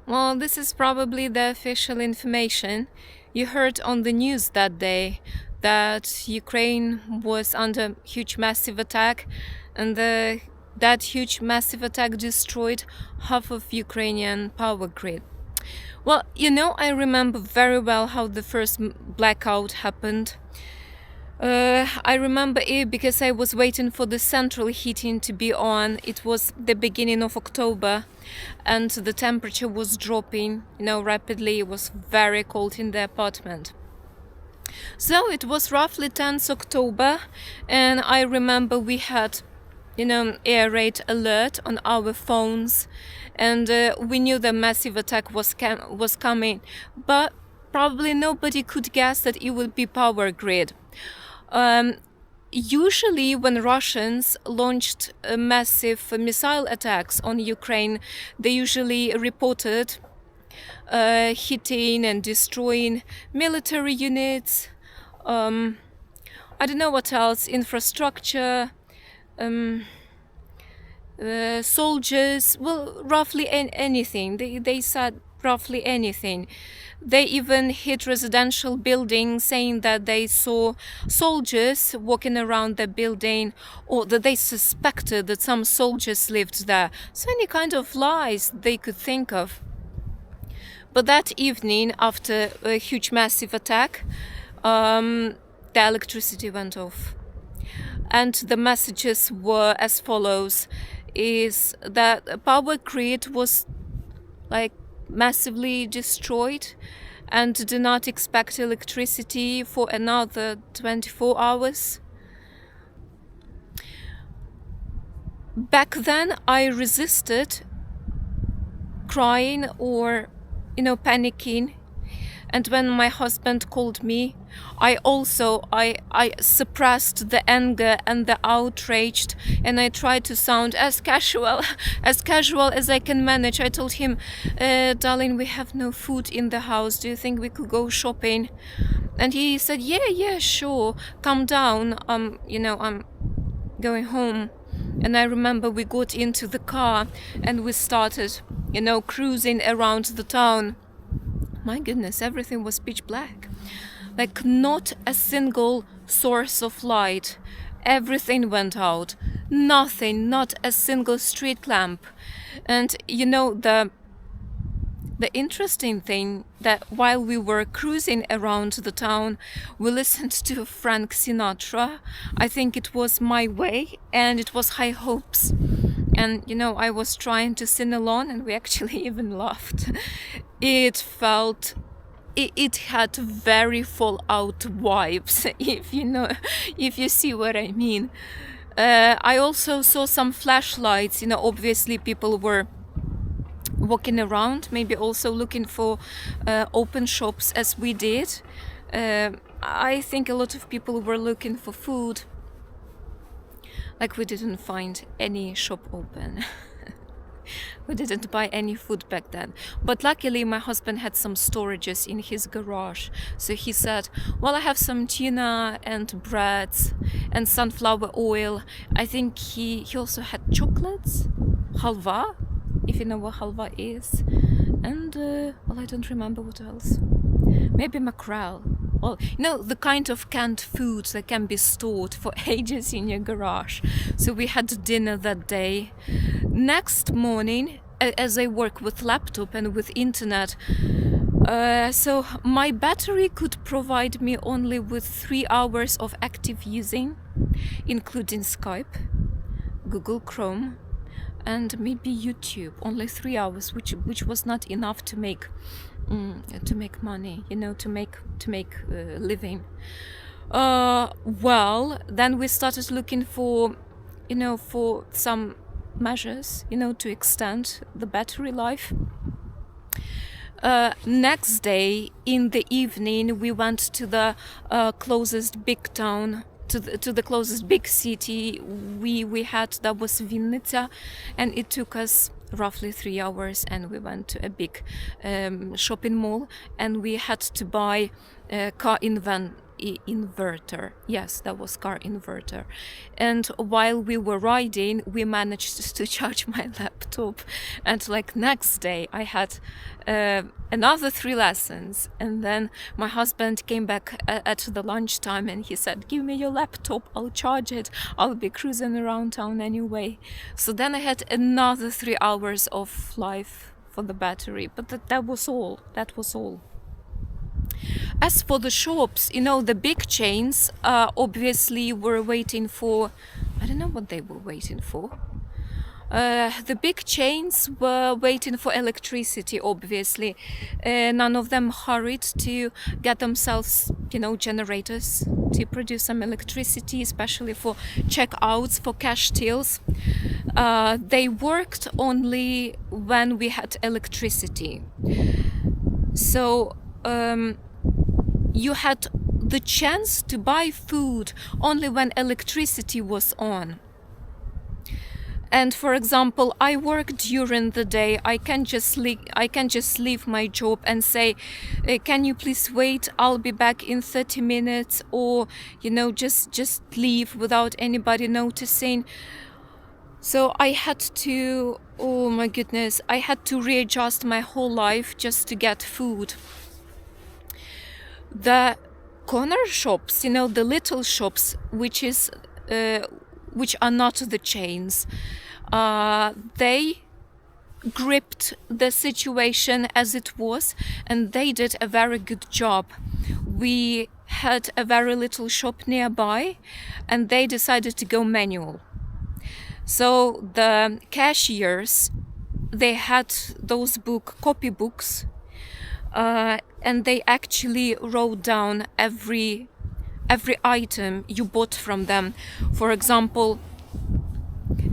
Well, this is probably the official information. You heard on the news that day that Ukraine was under huge massive attack, and that huge massive attack destroyed half of Ukrainian power grid. Well, I remember very well how the first blackout happened. I remember it because I was waiting for the central heating to be on. It was the beginning of October and the temperature was dropping, rapidly. It was very cold in the apartment. So it was roughly 10th October, and I remember we had, air raid alert on our phones, and we knew the massive attack was coming, but probably nobody could guess that it would be power grid. Usually when Russians launched massive missile attacks on Ukraine, they usually reported hitting and destroying military units, I don't know what else, infrastructure, soldiers, well, roughly anything. They said roughly anything. They even hit residential buildings, saying that they saw soldiers walking around the building, or that they suspected that some soldiers lived there. So any kind of lies they could think of. But that evening, after a huge massive attack, the electricity went off. And the messages were as follows, is that power grid was massively destroyed and do not expect electricity for another 24 hours. Back then, I resisted crying or, panicking. And when my husband called me, I suppressed the anger and the outrage, and I tried to sound as casual as I can manage. I told him, darling, we have no food in the house. Do you think we could go shopping? And he said, yeah, sure. Calm down. I'm going home. And I remember we got into the car and we started, cruising around the town. My goodness, everything was pitch black. Not a single source of light. Everything went out. Nothing, not a single street lamp. And the interesting thing that while we were cruising around the town, we listened to Frank Sinatra. I think it was My Way, and it was High Hopes. And, I was trying to sing along, and we actually even laughed. It had very Fallout vibes, if you see what I mean. I also saw some flashlights. Obviously people were walking around, maybe also looking for open shops as we did. I think a lot of people were looking for food. We didn't find any shop open. We didn't buy any food back then. But luckily my husband had some storages in his garage. So he said, well, I have some tuna and breads and sunflower oil. I think he also had chocolates, halva, if you know what halva is. And, I don't remember what else. Maybe mackerel. Well, the kind of canned food that can be stored for ages in your garage. So we had dinner that day. Next morning, as I work with laptop and with internet, so my battery could provide me only with 3 hours of active using, including Skype, Google Chrome, and maybe YouTube. Only 3 hours, which was not enough to make money, to make a living. Well, then we started looking for some measures, to extend the battery life. Next day in the evening, we went to the closest big town, to the closest big city we had, that was Vinnytsia, and it took us roughly 3 hours, and we went to a big shopping mall, and we had to buy car inverter. Yes, that was car inverter. And while we were riding, we managed to charge my laptop. And like next day, I had another 3 lessons. And then my husband came back at the lunchtime and he said, "Give me your laptop, I'll charge it. I'll be cruising around town anyway." So then I had another 3 hours of life for the battery. But that was all. That was all. As for the shops, the big chains obviously were waiting for, I don't know what they were waiting for. The big chains were waiting for electricity, obviously. None of them hurried to get themselves, generators to produce some electricity, especially for checkouts, for cash tills. They worked only when we had electricity. So you had the chance to buy food only when electricity was on. And for example, I work during the day. I can just leave my job and say, "Can you please wait? I'll be back in 30 minutes," or just leave without anybody noticing. So I had to, oh my goodness, I had to readjust my whole life just to get food. The corner shops, the little shops, which are not the chains, they gripped the situation as it was, and they did a very good job. We had a very little shop nearby, and they decided to go manual. So the cashiers, they had those copybooks, and they actually wrote down every item you bought from them. For example,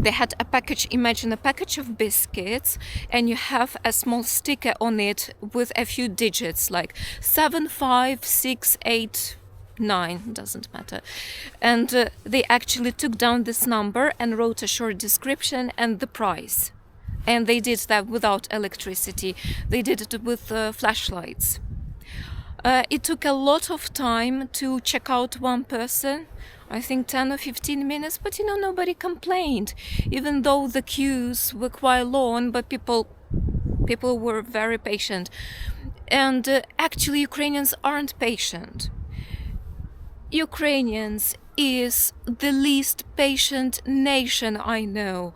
they had a package, imagine a package of biscuits, and you have a small sticker on it with a few digits like 7, 5, 6, 8, 9, doesn't matter. And they actually took down this number and wrote a short description and the price. And they did that without electricity. They did it with flashlights. It took a lot of time to check out one person, I think 10 or 15 minutes, but nobody complained, even though the queues were quite long, but people were very patient. And actually, Ukrainians aren't patient. Ukrainians is the least patient nation I know.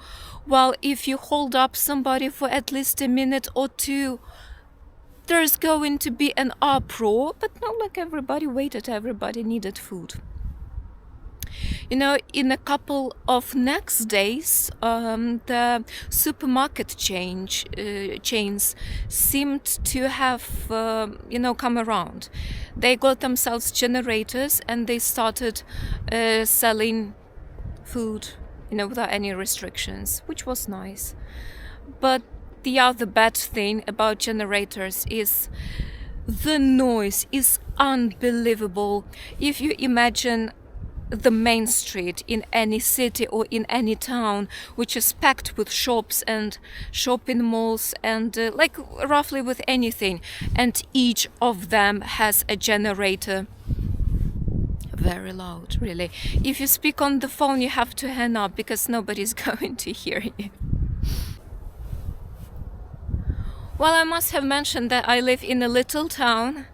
Well, if you hold up somebody for at least a minute or two, there's going to be an uproar, but not like everybody waited, everybody needed food. In a couple of next days, the supermarket chains seemed to have, come around. They got themselves generators and they started selling food, without any restrictions, which was nice. But the other bad thing about generators is the noise is unbelievable. If you imagine the main street in any city or in any town, which is packed with shops and shopping malls and like roughly with anything, and each of them has a generator. Very loud, really. If you speak on the phone, you have to hang up because nobody's going to hear you. Well, I must have mentioned that I live in a little town.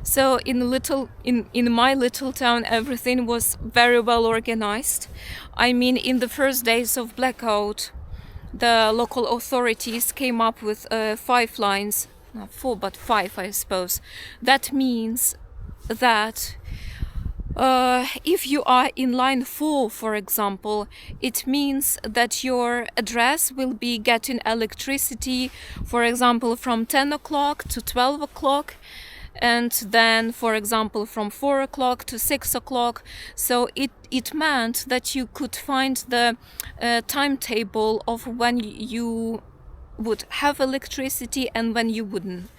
So in my little town, everything was very well organized. I mean, in the first days of blackout, the local authorities came up with 5 lines, not 4, but 5, I suppose. That means that if you are in line 4, for example, it means that your address will be getting electricity, for example, from 10 o'clock to 12 o'clock. And then, for example, from 4 o'clock to 6 o'clock. So it meant that you could find the timetable of when you would have electricity and when you wouldn't.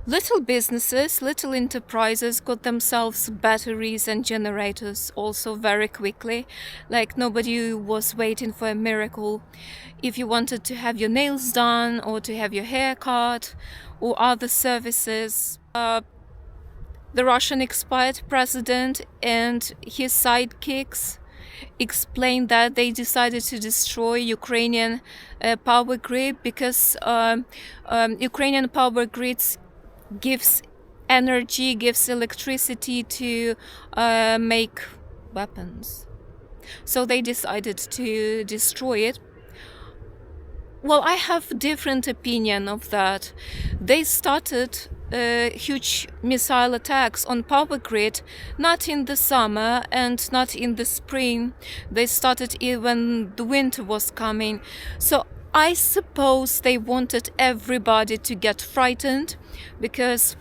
Little businesses, little enterprises got themselves batteries and generators also very quickly. Like nobody was waiting for a miracle. If you wanted to have your nails done or to have your hair cut or other services, the Russian expired president and his sidekicks explained that they decided to destroy Ukrainian power grid because Ukrainian power grids gives energy, gives electricity to make weapons. So they decided to destroy it. Well, I have different opinion of that. They started huge missile attacks on power grid, not in the summer and not in the spring. They started when the winter was coming. So I suppose they wanted everybody to get frightened because,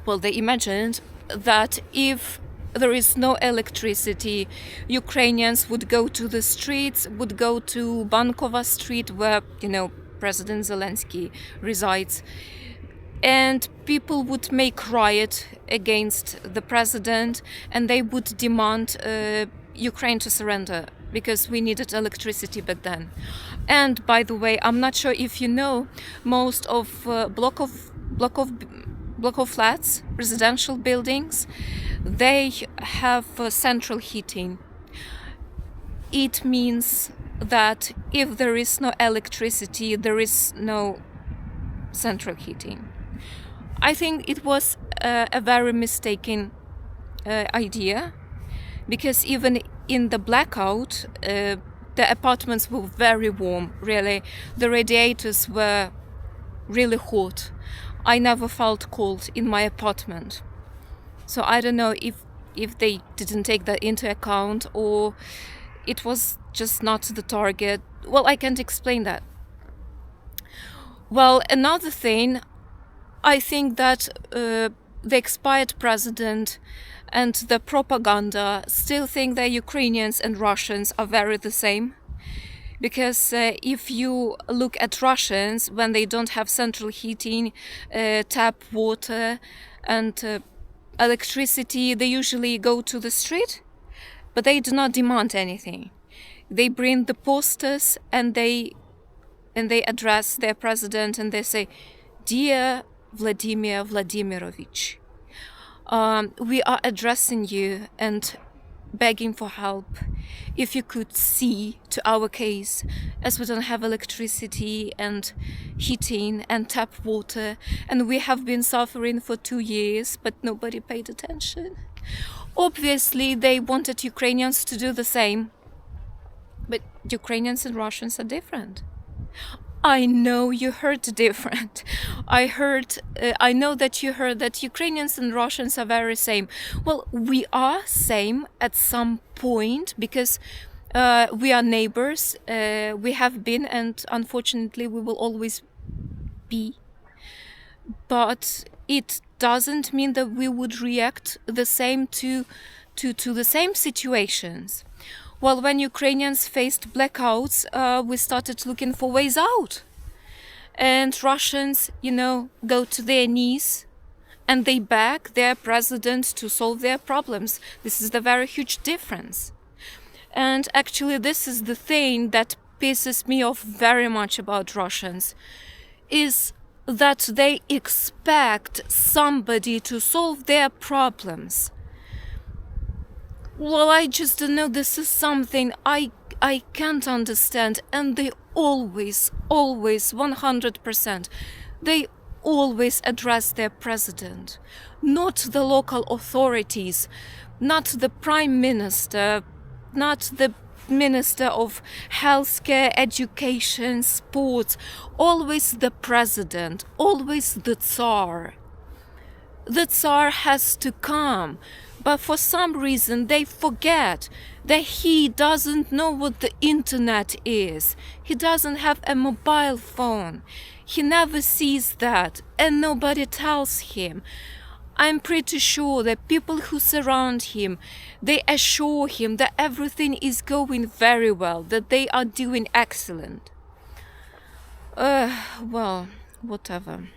well, they imagined that if there is no electricity, Ukrainians would go to the streets, would go to Bankova Street where, President Zelensky resides. And people would make riot against the president and they would demand Ukraine to surrender because we needed electricity back then. And by the way, I'm not sure if you know, most of block of flats, residential buildings, they have central heating. It means that if there is no electricity, there is no central heating. I think it was a very mistaken idea because even in the blackout, the apartments were very warm, really. The radiators were really hot. I never felt cold in my apartment. So I don't know if they didn't take that into account or it was just not the target. Well, I can't explain that. Well, another thing, I think that the expired president and the propaganda still think that Ukrainians and Russians are very the same. Because if you look at Russians, when they don't have central heating, tap water and electricity, they usually go to the street, but they do not demand anything. They bring the posters and they address their president and they say, "Dear Vladimir Vladimirovich, we are addressing you and begging for help. If you could see to our case, as we don't have electricity and heating and tap water, and we have been suffering for 2 years, but nobody paid attention." Obviously, they wanted Ukrainians to do the same. But Ukrainians and Russians are different. I know you heard different. I know that you heard that Ukrainians and Russians are very same. Well, we are same at some point because we are neighbors. We have been, and unfortunately, we will always be. But it doesn't mean that we would react the same to the same situations. Well, when Ukrainians faced blackouts, we started looking for ways out. And Russians, go to their knees and they beg their president to solve their problems. This is the very huge difference. And actually, this is the thing that pisses me off very much about Russians, is that they expect somebody to solve their problems. Well, I just don't know, this is something I can't understand, and they always, 100%, they always address their president, not the local authorities, not the prime minister, not the minister of healthcare, education, sports, always the president, always the Tsar. The Tsar has to come. But for some reason they forget that he doesn't know what the internet is. He doesn't have a mobile phone. He never sees that and nobody tells him. I'm pretty sure that people who surround him, they assure him that everything is going very well, that they are doing excellent. Well, whatever.